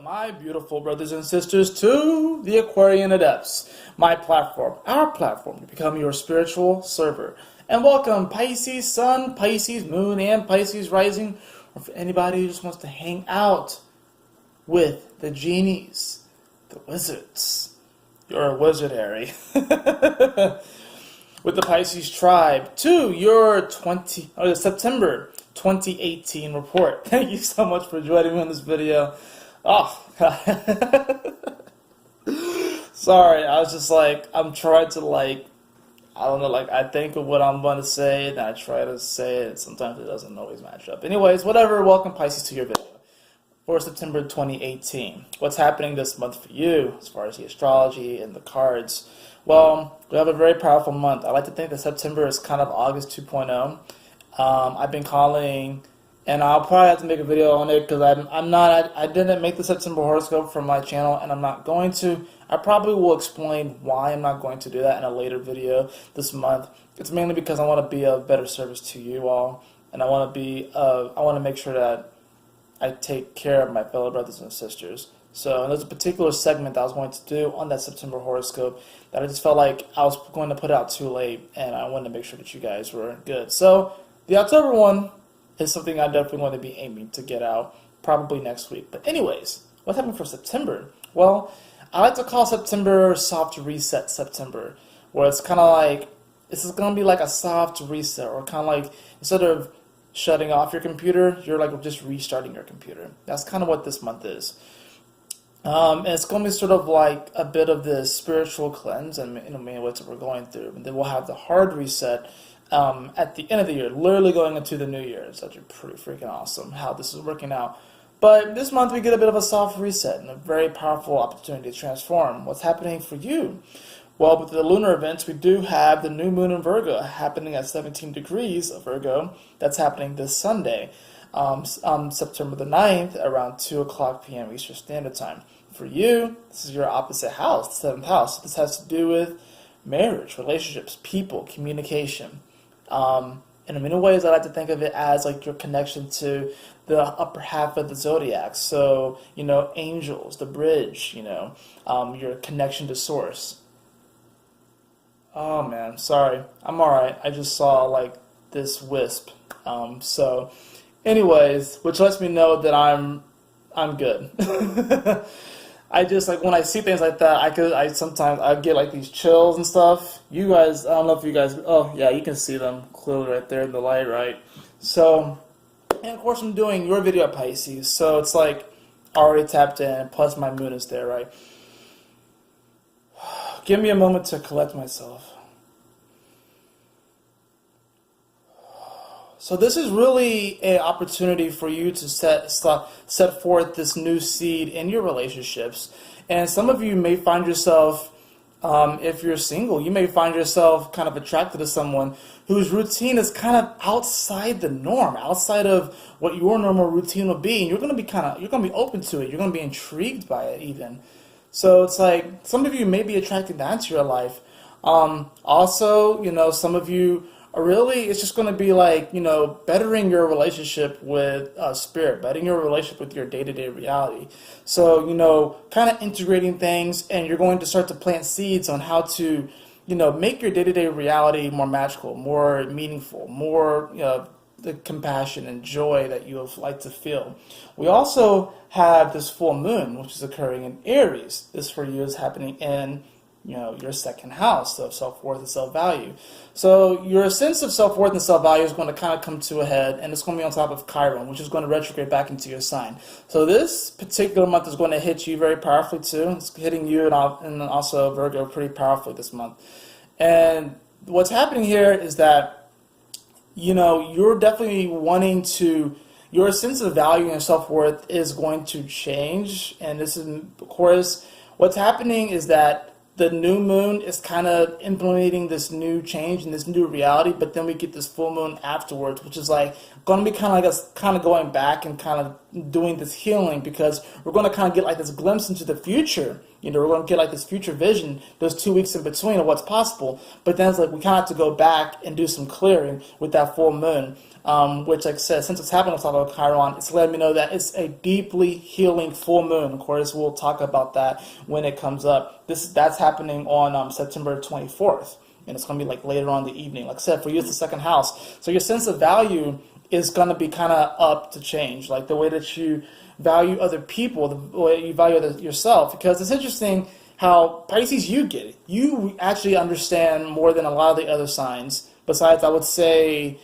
up, my beautiful brothers and sisters, to the Aquarian Adepts, my platform, our platform to become your spiritual server. And welcome Pisces Sun, Pisces Moon, and Pisces Rising, or for anybody who just wants to hang out with the genies, the wizards, your wizardary, with the Pisces Tribe, to your September 2018 report. Thank you so much for joining me on this video. Oh, sorry, I was just like, I'm trying to I don't know, I think of what I'm going to say, and I try to say it, sometimes it doesn't always match up. Anyways, whatever, welcome Pisces to your video for September 2018. What's happening this month for you, as far as the astrology and the cards? Well, we have a very powerful month. I like to think that September is kind of August 2.0. I've been calling, and I'll probably have to make a video on it because I didn't make the September horoscope for my channel, and I'm not going to. I probably will explain why I'm not going to do that in a later video this month. It's mainly because I want to be of better service to you all, and I want to make sure that I take care of my fellow brothers and sisters. So there's a particular segment that I was going to do on that September horoscope that I just felt like I was going to put out too late, and I wanted to make sure that you guys were good. So the October one is something I'm definitely going to be aiming to get out probably next week. But anyways, what's happening for September? Well, I like to call September soft reset September, where it's kind of like, this is going to be like a soft reset, or kind of like, instead of shutting off your computer, you're like just restarting your computer. That's kind of what this month is. And it's going to be sort of like a bit of this spiritual cleanse, and in many ways that we're going through. And then we'll have the hard reset at the end of the year, literally going into the new year. It's actually pretty freaking awesome how this is working out. But this month we get a bit of a soft reset and a very powerful opportunity to transform. What's happening for you? Well, with the lunar events, we do have the new moon in Virgo happening at 17 degrees of Virgo. That's happening this Sunday, September the 9th, around 2 o'clock p.m. Eastern Standard Time. For you, this is your opposite house, the 7th house. This has to do with marriage, relationships, people, communication. In many ways, I like to think of it as like your connection to the upper half of the zodiac. So, angels, the bridge, your connection to source. Oh man, sorry. I'm alright. I just saw this wisp. So anyways, which lets me know that I'm good. I just when I see things like that, I sometimes get these chills and stuff. You guys, I don't know if you guys, oh yeah, you can see them clearly right there in the light, right? So, and of course I'm doing your video at Pisces, so it's already tapped in, plus my moon is there, right? Give me a moment to collect myself. So this is really an opportunity for you to set forth this new seed in your relationships. And some of you may find yourself, if you're single, you may find yourself kind of attracted to someone whose routine is kind of outside the norm, outside of what your normal routine would be. And you're going to be open to it. You're going to be intrigued by it even. So it's some of you may be attracting that into your life. Also, some of you really, it's just going to be bettering your relationship with spirit, bettering your relationship with your day-to-day reality. So, kind of integrating things, and you're going to start to plant seeds on how to, make your day-to-day reality more magical, more meaningful, more, the compassion and joy that you would like to feel. We also have this full moon, which is occurring in Aries. This for you is happening in your second house of self-worth and self-value. So your sense of self-worth and self-value is going to kind of come to a head, and it's going to be on top of Chiron, which is going to retrograde back into your sign. So this particular month is going to hit you very powerfully too. It's hitting you and also Virgo pretty powerfully this month. And what's happening here is that, you're definitely wanting to, your sense of value and self-worth is going to change. And this is, of course, what's happening is that the new moon is kind of implementing this new change and this new reality, but then we get this full moon afterwards, which is going to be kind of going back and kind of doing this healing, because we're going to kind of get like this glimpse into the future. We're going to get like this future vision, those 2 weeks in between of what's possible. But then it's like we kind of have to go back and do some clearing with that full moon, which, like I said, since it's happening on top of Chiron, it's letting me know that it's a deeply healing full moon. Of course, we'll talk about that when it comes up. That's happening on September 24th, and it's going to be like later on in the evening. Like I said, for you, it's the second house. So your sense of value is going to be kind of up to change, like the way that you value other people, the way you value yourself. Because it's interesting how Pisces, you get it. You actually understand more than a lot of the other signs. Besides, I would say,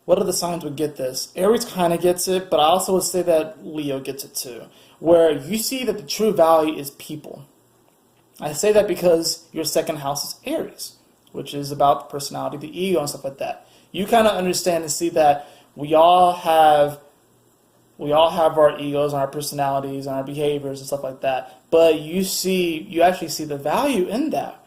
what other signs would get this? Aries kind of gets it, but I also would say that Leo gets it too, where you see that the true value is people. I say that because your second house is Aries, which is about the personality, the ego, and stuff like that. You kind of understand and see that we all have our egos and our personalities and our behaviors and stuff like that. But you actually see the value in that.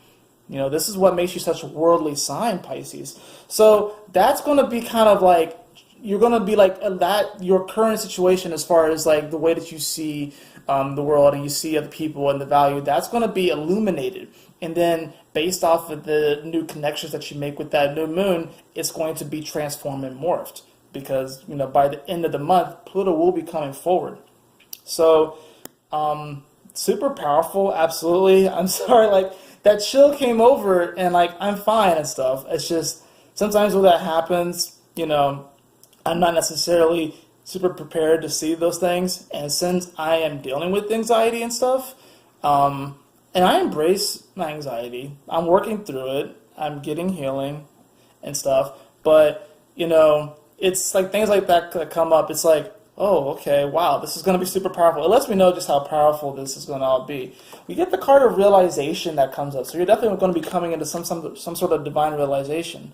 This is what makes you such a worldly sign, Pisces. So that's going to be kind of like, you're going to be like that, your current situation as far as like the way that you see the world and you see other people and the value, that's going to be illuminated. And then based off of the new connections that you make with that new moon, it's going to be transformed and morphed. Because, by the end of the month, Pluto will be coming forward. So, super powerful, absolutely. I'm sorry, like, that chill came over and, like, I'm fine and stuff. It's just, sometimes when that happens, I'm not necessarily super prepared to see those things. And since I am dealing with anxiety and stuff, and I embrace my anxiety. I'm working through it. I'm getting healing and stuff. But, it's like things like that come up. It's like, oh, okay, wow, this is going to be super powerful. It lets me know just how powerful this is going to all be. We get the card of realization that comes up. So you're definitely going to be coming into some sort of divine realization.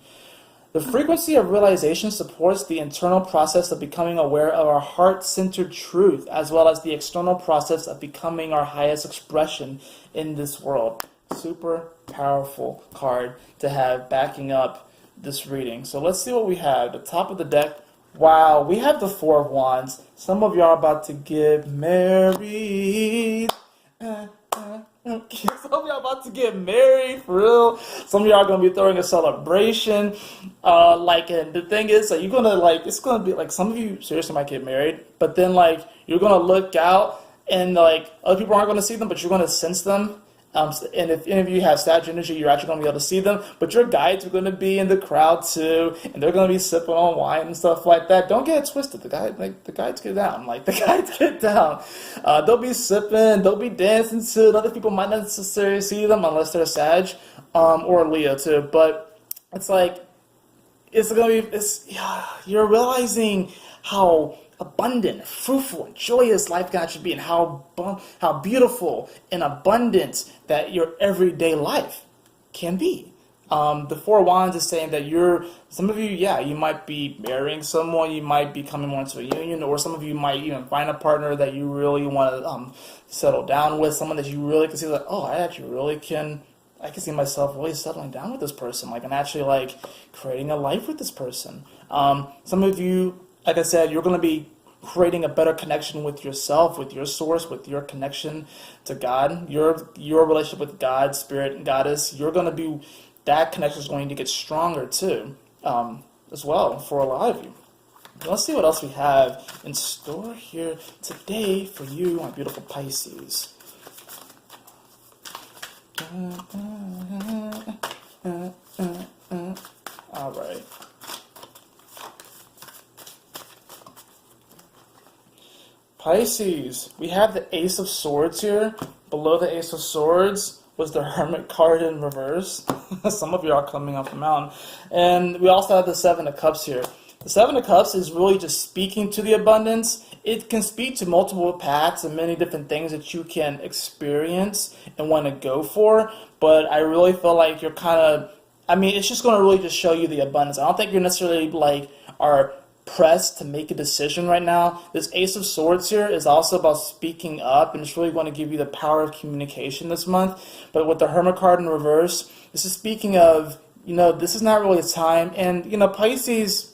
The frequency of realization supports the internal process of becoming aware of our heart-centered truth, as well as the external process of becoming our highest expression in this world. Super powerful card to have backing up this reading. So let's see what we have. The top of the deck. Wow, we have the Four of Wands. Some of y'all are about to get married. Some of y'all about to get married, for real. Some of y'all are going to be throwing a celebration. And the thing is, like, you're going to, it's going to be, like, some of you seriously might get married, but then, like, you're going to look out, and, like, other people aren't going to see them, but you're going to sense them. And if any of you have Sag energy, you're actually going to be able to see them. But your guides are going to be in the crowd too, and they're going to be sipping on wine and stuff like that. Don't get it twisted. The guides get down. The guides get down. They'll be sipping. They'll be dancing too. And other people might not necessarily see them unless they're Sag or Leo too. But it's like you're realizing how abundant, fruitful, and joyous life can actually be, and how beautiful and abundant that your everyday life can be. The Four of Wands is saying that some of you, you might be marrying someone, you might be coming more into a union, or some of you might even find a partner that you really want to settle down with, someone that you really can see, like, oh, I can see myself really settling down with this person, and actually, creating a life with this person. Some of you, like I said, you're going to be creating a better connection with yourself, with your source, with your connection to God, your relationship with God, Spirit, and Goddess. That connection is going to get stronger too, as well, for a lot of you. Let's see what else we have in store here today for you, my beautiful Pisces. All right. Pisces, we have the Ace of Swords here. Below the Ace of Swords was the Hermit card in reverse. Some of you are coming off the mountain. And we also have the Seven of Cups here. The Seven of Cups is really just speaking to the abundance. It can speak to multiple paths and many different things that you can experience and want to go for. But I really feel like you're it's just going to really just show you the abundance. I don't think you're necessarily are pressed to make a decision right now. This Ace of Swords here is also about speaking up, and it's really going to give you the power of communication this month. But with the Hermit card in reverse, this is speaking of, this is not really a time. And, Pisces,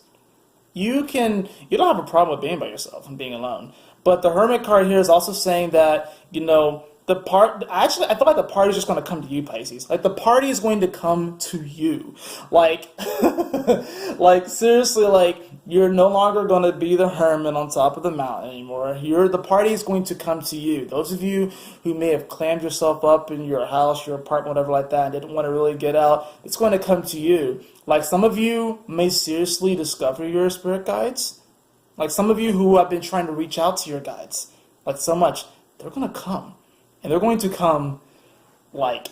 you don't have a problem with being by yourself and being alone. But the Hermit card here is also saying that, I feel like the party is just going to come to you, Pisces. Like, the party is going to come to you. Like, like, seriously, like, you're no longer going to be the hermit on top of the mountain anymore. The party is going to come to you. Those of you who may have clammed yourself up in your house, your apartment, whatever like that, and didn't want to really get out, it's going to come to you. Like, some of you may seriously discover your spirit guides. Like, some of you who have been trying to reach out to your guides, like, so much, they're going to come. And they're going to come, like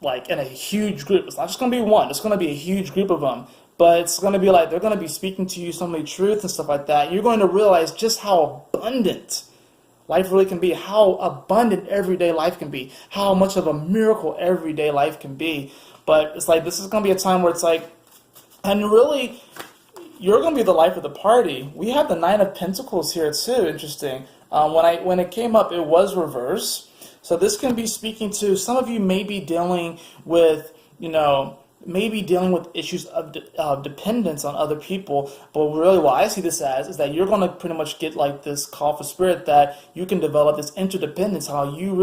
in a huge group. It's not just going to be one. It's going to be a huge group of them. But it's going to be like, they're going to be speaking to you so many truths and stuff like that. You're going to realize just how abundant life really can be. How abundant everyday life can be. How much of a miracle everyday life can be. But it's like, this is going to be a time where it's like, and really, you're going to be the life of the party. We have the Nine of Pentacles here too. Interesting. When it came up, it was reverse. So this can be speaking to some of you may be dealing with, issues of dependence on other people. But really what I see this as is that you're going to pretty much get like this call for spirit that you can develop this interdependence, how you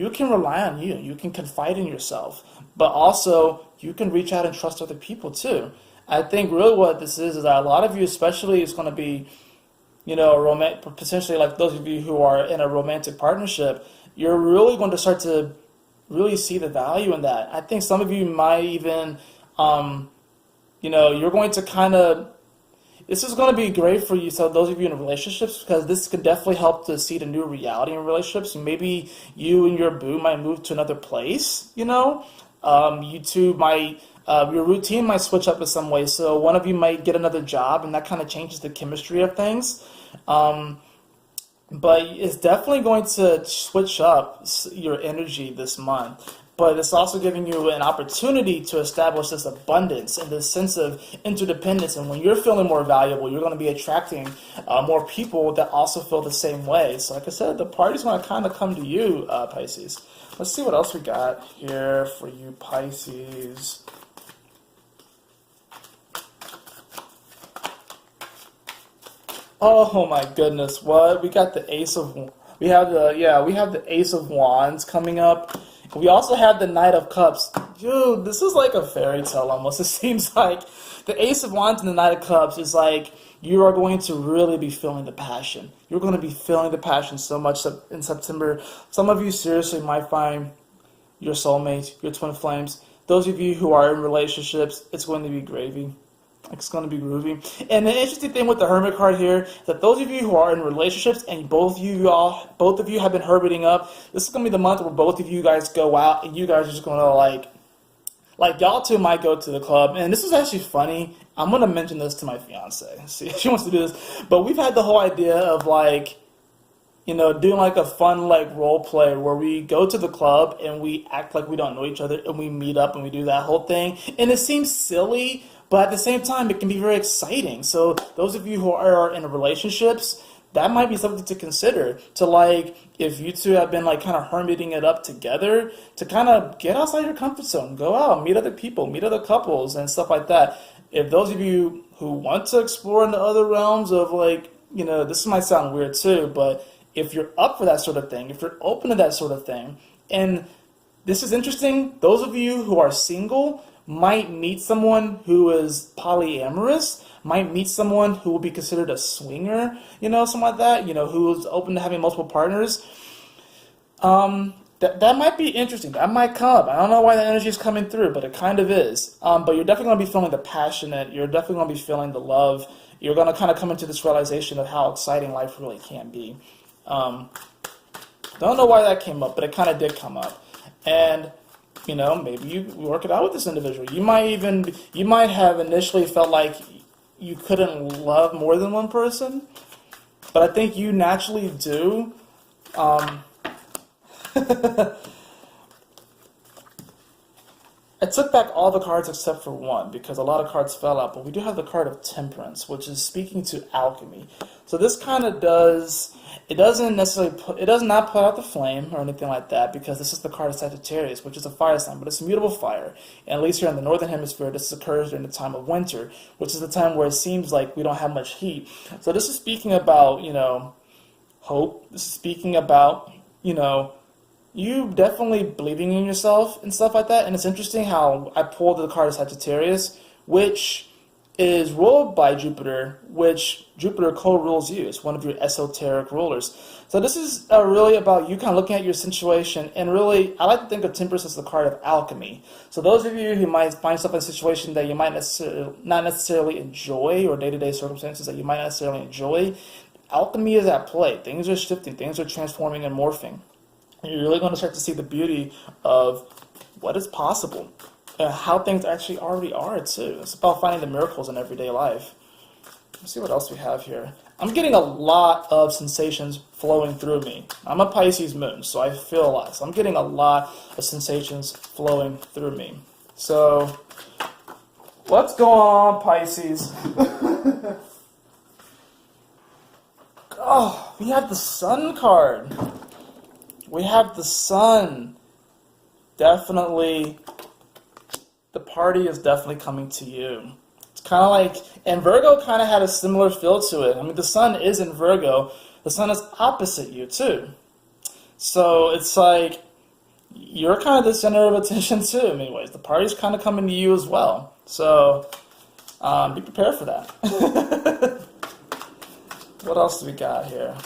can rely on you. You can confide in yourself. But also, you can reach out and trust other people too. I think really what this is that a lot of you, especially, is going to be, potentially like those of you who are in a romantic partnership, you're really going to start to really see the value in that. I think some of you might even, you're going to this is going to be great for you. So those of you in relationships, because this could definitely help to see the new reality in relationships. Maybe you and your boo might move to another place, you two might, your routine might switch up in some way. So one of you might get another job, and that kind of changes the chemistry of things. But it's definitely going to switch up your energy this month. But it's also giving you an opportunity to establish this abundance and this sense of interdependence. And when you're feeling more valuable, you're going to be attracting more people that also feel the same way. So like I said, the party's going to kind of come to you, Pisces. Let's see what else we got here for you, Pisces. Oh my goodness! What we got the Ace of we have the Ace of Wands coming up. We also have the Knight of Cups. Dude, this is like a fairy tale almost. It seems like the Ace of Wands and the Knight of Cups is like you are going to really be feeling the passion. You're going to be feeling the passion so much in September. Some of you seriously might find your soulmate, your twin flames. Those of you who are in relationships, it's going to be gravy. It's going to be groovy. And the interesting thing with the Hermit card here is that those of you who are in relationships and both of you have been hermiting up, this is going to be the month where both of you guys go out and you guys are just going to like y'all two might go to the club. And this is actually funny. I'm going to mention this to my fiance. See if she wants to do this. But we've had the whole idea of doing like a fun role play where we go to the club and we act like we don't know each other and we meet up and we do that whole thing. And it seems silly, but at the same time, it can be very exciting. So those of you who are in relationships, that might be something to consider. To if you two have been kind of hermiting it up together, to kind of get outside your comfort zone, go out, meet other people, meet other couples and stuff like that. If those of you who want to explore into other realms of this might sound weird too, but if you're up for that sort of thing, if you're open to that sort of thing, and this is interesting, those of you who are single might meet someone who is polyamorous, might meet someone who will be considered a swinger, something like that, who is open to having multiple partners. That might be interesting. That might come up. I don't know why that energy is coming through, but it kind of is. But you're definitely going to be feeling the passionate. You're definitely going to be feeling the love. You're going to kind of come into this realization of how exciting life really can be. Don't know why that came up, but it kind of did come up. And maybe you work it out with this individual. You might have initially felt like you couldn't love more than one person, but I think you naturally do. I took back all the cards except for one because a lot of cards fell out, but we do have the card of Temperance, which is speaking to alchemy. So this kind of it does not put out the flame or anything like that because this is the card of Sagittarius, which is a fire sign, but it's mutable fire. And at least here in the northern hemisphere, this occurs during the time of winter, which is the time where it seems like we don't have much heat. So this is speaking about, hope. This is speaking about, you definitely believing in yourself and stuff like that. And it's interesting how I pulled the card of Sagittarius, which is ruled by Jupiter, which Jupiter co-rules you. It's one of your esoteric rulers. So this is really about you kind of looking at your situation, and really, I like to think of Temperance as the card of alchemy. So those of you who might find yourself in a situation that you might not necessarily enjoy, or day-to-day circumstances that you might not necessarily enjoy, alchemy is at play. Things are shifting, things are transforming and morphing. You're really going to start to see the beauty of what is possible and how things actually already are, too. It's about finding the miracles in everyday life. Let's see what else we have here. I'm getting a lot of sensations flowing through me. I'm a Pisces moon, so I feel a lot. So I'm getting a lot of sensations flowing through me. So, what's going on, Pisces? Oh, we have the Sun card. We have the Sun. Definitely, the party is definitely coming to you. It's kind of like, and Virgo kind of had a similar feel to it. I mean, the Sun is in Virgo. The Sun is opposite you, too. So it's like, you're kind of the center of attention, too, in many ways. The party's kind of coming to you as well. So, be prepared for that. What else do we got here?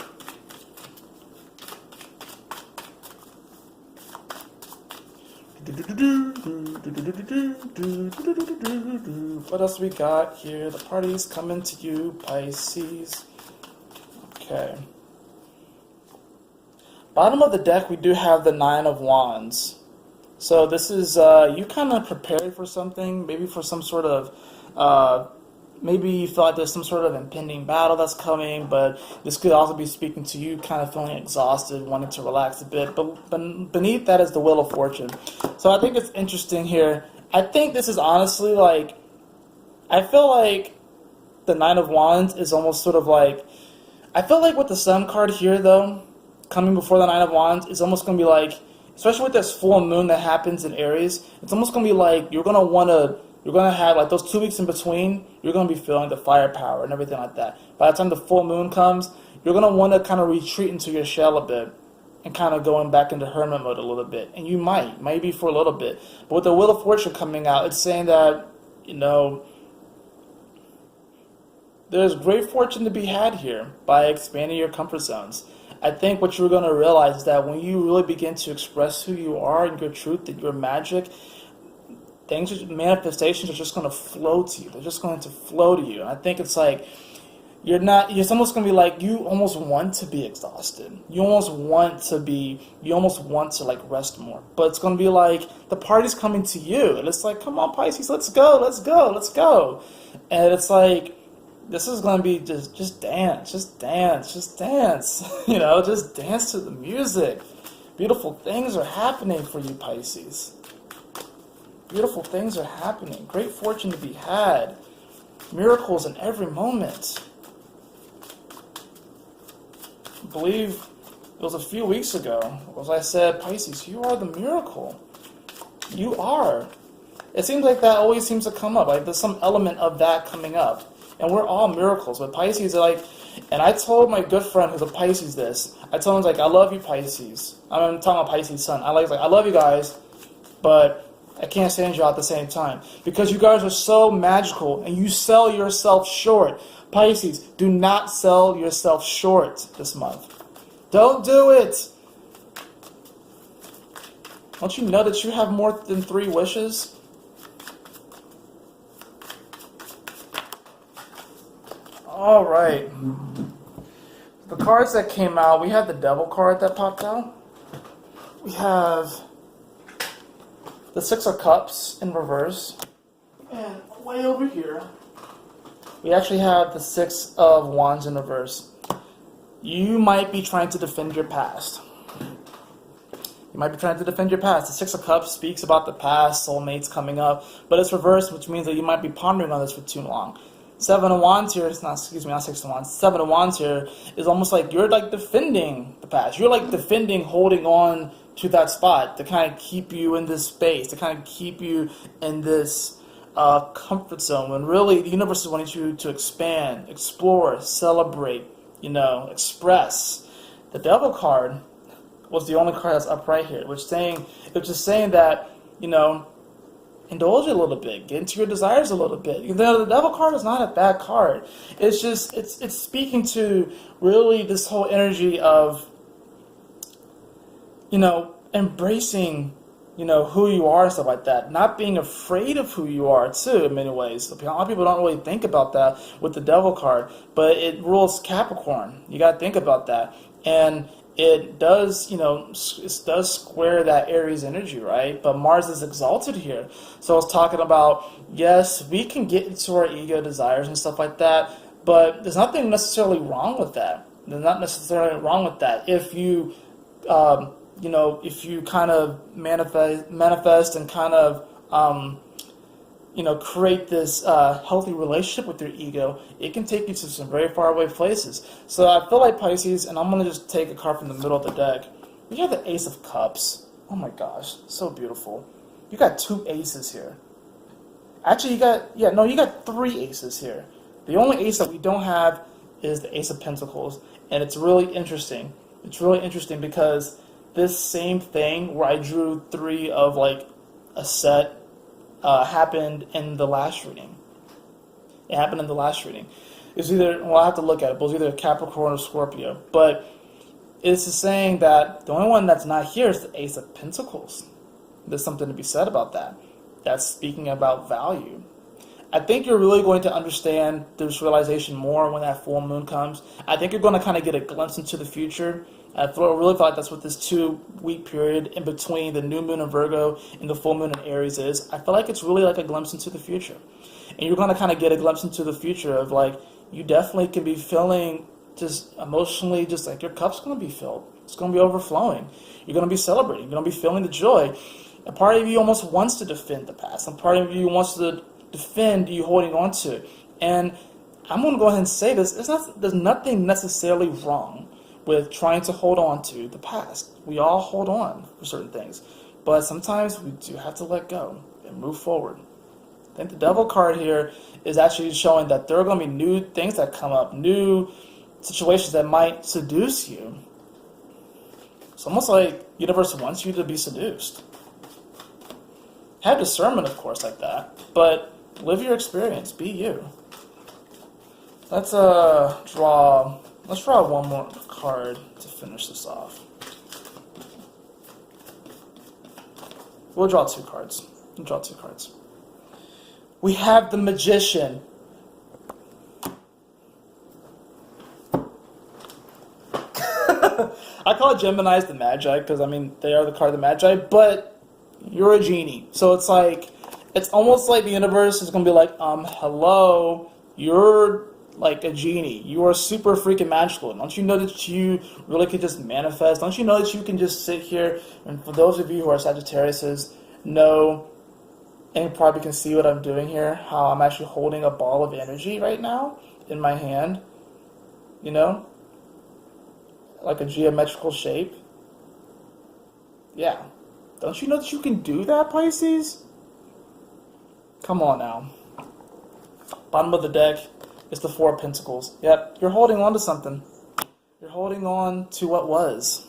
What else we got here? The party's coming to you, Pisces. Okay. Bottom of the deck, we do have the Nine of Wands. So this is, you kind of prepared for something, maybe for some sort of, maybe you feel like there's some sort of impending battle that's coming, but this could also be speaking to you kind of feeling exhausted, wanting to relax a bit. But beneath that is the Wheel of Fortune. So I think it's interesting here. I think this is honestly like, I feel like the Nine of Wands is almost sort of like, I feel like with the Sun card here though, coming before the Nine of Wands, is almost going to be like, especially with this full moon that happens in Aries, it's almost going to be like you're going to have like those 2 weeks in between, you're going to be feeling the firepower and everything like that. By the time the full moon comes, you're going to want to kind of retreat into your shell a bit and kind of going back into hermit mode a little bit. And you maybe for a little bit. But with the Wheel of Fortune coming out, it's saying that, there's great fortune to be had here by expanding your comfort zones. I think what you're going to realize is that when you really begin to express who you are and your truth and your magic, manifestations are just going to flow to you. They're just going to flow to you. And I think it's like, it's almost going to be like you almost want to be exhausted. You almost want to like rest more. But it's going to be like the party's coming to you. And it's like, come on, Pisces, let's go. And it's like, this is going to be just dance. Just dance, just dance to the music. Beautiful things are happening for you, Pisces. Beautiful things are happening. Great fortune to be had. Miracles in every moment. I believe it was a few weeks ago, as I said, Pisces, you are the miracle. You are. It seems like that always seems to come up. Like there's some element of that coming up. And we're all miracles. But Pisces are like, and I told my good friend who's a Pisces this. I told him, I love you, Pisces. I'm talking about Pisces Sun. I love you guys, but I can't stand you all at the same time. Because you guys are so magical and you sell yourself short. Pisces, do not sell yourself short this month. Don't do it. Don't you know that you have more than 3 wishes? All right. The cards that came out, we had the Devil card that popped out. We have the 6 of Cups in reverse. And way over here, we actually have the 6 of Wands in reverse. You might be trying to defend your past. You You might be trying to defend your past. The Six of Cups speaks about the past, soulmates coming up, but it's reversed, which means that you might be pondering on this for too long. Seven of Wands here, it's not, excuse me, not Six of Wands. Seven of Wands here is almost like you're like defending the past. You're like defending, holding on to that spot to kind of keep you in this space, to kind of keep you in this comfort zone, when really the universe is wanting you to expand, explore, celebrate, express. The Devil card was the only card that's upright here, which is saying that, indulge a little bit, get into your desires a little bit. The Devil card is not a bad card. It's just, it's speaking to really this whole energy of, embracing, who you are and stuff like that. Not being afraid of who you are, too, in many ways. A lot of people don't really think about that with the Devil card, but it rules Capricorn. You got to think about that. And it does, it does square that Aries energy, right? But Mars is exalted here. So I was talking about, yes, we can get into our ego desires and stuff like that, but there's nothing necessarily wrong with that. There's not necessarily wrong with that. If you, if you kind of manifest and kind of, create this healthy relationship with your ego, it can take you to some very far away places. So I feel like Pisces, and I'm going to just take a card from the middle of the deck. We have the Ace of Cups. Oh my gosh, so beautiful. You got two aces here. Actually, you got three aces here. The only ace that we don't have is the Ace of Pentacles, and it's really interesting. It's really interesting because this same thing where I drew three of like a set happened in the last reading. It happened in the last reading. It's either, I have to look at it, but it's either Capricorn or Scorpio. But it's saying that the only one that's not here is the Ace of Pentacles. There's something to be said about that. That's speaking about value. I think you're really going to understand this realization more when that full moon comes. I think you're going to kind of get a glimpse into the future. I really thought that's what this 2-week period in between the new moon in Virgo and the full moon in Aries is. I feel like it's really like a glimpse into the future. And you're going to kind of get a glimpse into the future of like, you definitely can be feeling just emotionally, just like your cup's going to be filled. It's going to be overflowing. You're going to be celebrating. You're going to be feeling the joy. A part of you almost wants to defend the past. A part of you wants to defend you holding on to. And I'm going to go ahead and say this. There's nothing necessarily wrong with trying to hold on to the past. We all hold on for certain things. But sometimes we do have to let go and move forward. I think the Devil card here is actually showing that there are going to be new things that come up, new situations that might seduce you. It's almost like the universe wants you to be seduced. Have discernment, of course, like that, but live your experience. Be you. Let's draw one more card to finish this off. We'll draw two cards. We have the Magician. I call Geminis the Magi because, they are the card of the Magi, but you're a genie. So it's like, it's almost like the universe is going to be like, hello, you're like a genie. You are super freaking magical. Don't you know that you really could just manifest? Don't you know that you can just sit here? And for those of you who are Sagittariuses, know and probably can see what I'm doing here, how I'm actually holding a ball of energy right now in my hand, like a geometrical shape. Yeah. Don't you know that you can do that, Pisces? Come on now. Bottom of the deck is the Four of Pentacles. Yep, you're holding on to something. You're holding on to what was.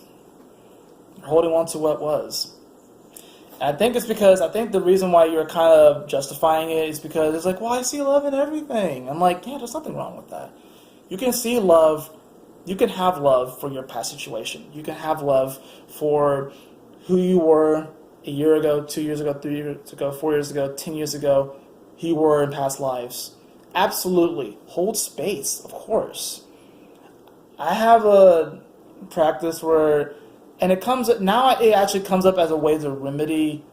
And I think it's because, the reason why you're kind of justifying it is because it's like, well, I see love in everything. I'm like, yeah, there's nothing wrong with that. You can see love, you can have love for your past situation. You can have love for who you were a year ago, 2 years ago, 3 years ago, 4 years ago, 10 years ago, who you were in past lives. Absolutely. Hold space, of course. I have a practice where, and it actually comes up as a way to remedy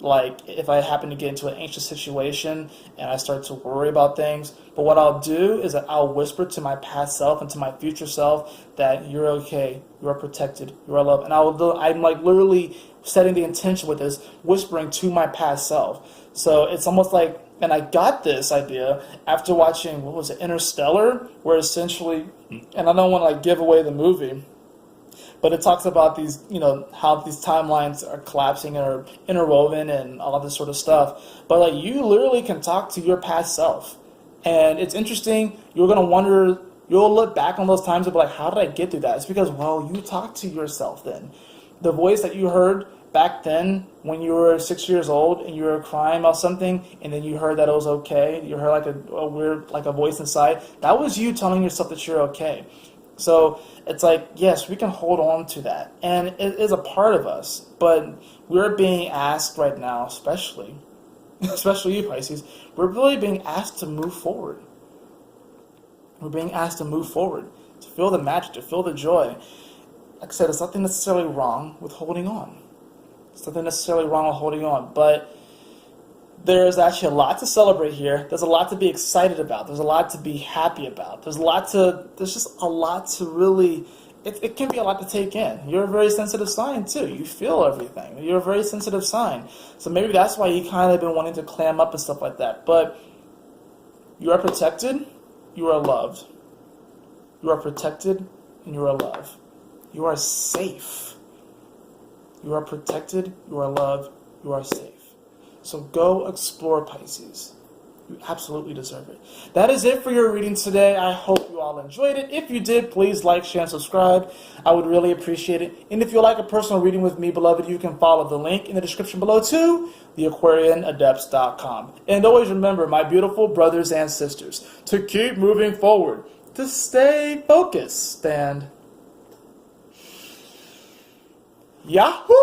like if I happen to get into an anxious situation and I start to worry about things. But what I'll do is that I'll whisper to my past self and to my future self that you're okay, you are protected, you are loved. And I'm like literally setting the intention with this, whispering to my past self. So it's almost like, and I got this idea after watching, what was it, Interstellar, where essentially, and I don't want to like give away the movie, but it talks about these, you know, how these timelines are collapsing and are interwoven and all this sort of stuff. But like you literally can talk to your past self. And it's interesting, you're going to wonder, you'll look back on those times and be like, how did I get through that? It's because, well, you talked to yourself then. The voice that you heard back then when you were 6 years old and you were crying about something and then you heard that it was okay, you heard like a weird, like a voice inside, that was you telling yourself that you're okay. So it's like, yes, we can hold on to that. And it is a part of us, but we're being asked right now, especially you Pisces, we're really being asked to move forward. We're being asked to move forward, to feel the magic, to feel the joy. Like I said, there's nothing necessarily wrong with holding on. There's nothing necessarily wrong with holding on, but there's actually a lot to celebrate here. There's a lot to be excited about. There's a lot to be happy about. There's just a lot to really, it can be a lot to take in. You're a very sensitive sign too. You feel everything. You're a very sensitive sign. So maybe that's why you kind of been wanting to clam up and stuff like that. But you are protected. You are loved. You are protected and you are loved. You are safe. You are protected. You are loved. You are safe. So go explore, Pisces. You absolutely deserve it. That is it for your reading today. I hope you all enjoyed it. If you did, please like, share, and subscribe. I would really appreciate it. And if you'd like a personal reading with me, beloved, you can follow the link in the description below to theAquarianAdepts.com. And always remember, my beautiful brothers and sisters, to keep moving forward, to stay focused, and Yahoo!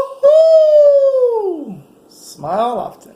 Smile often.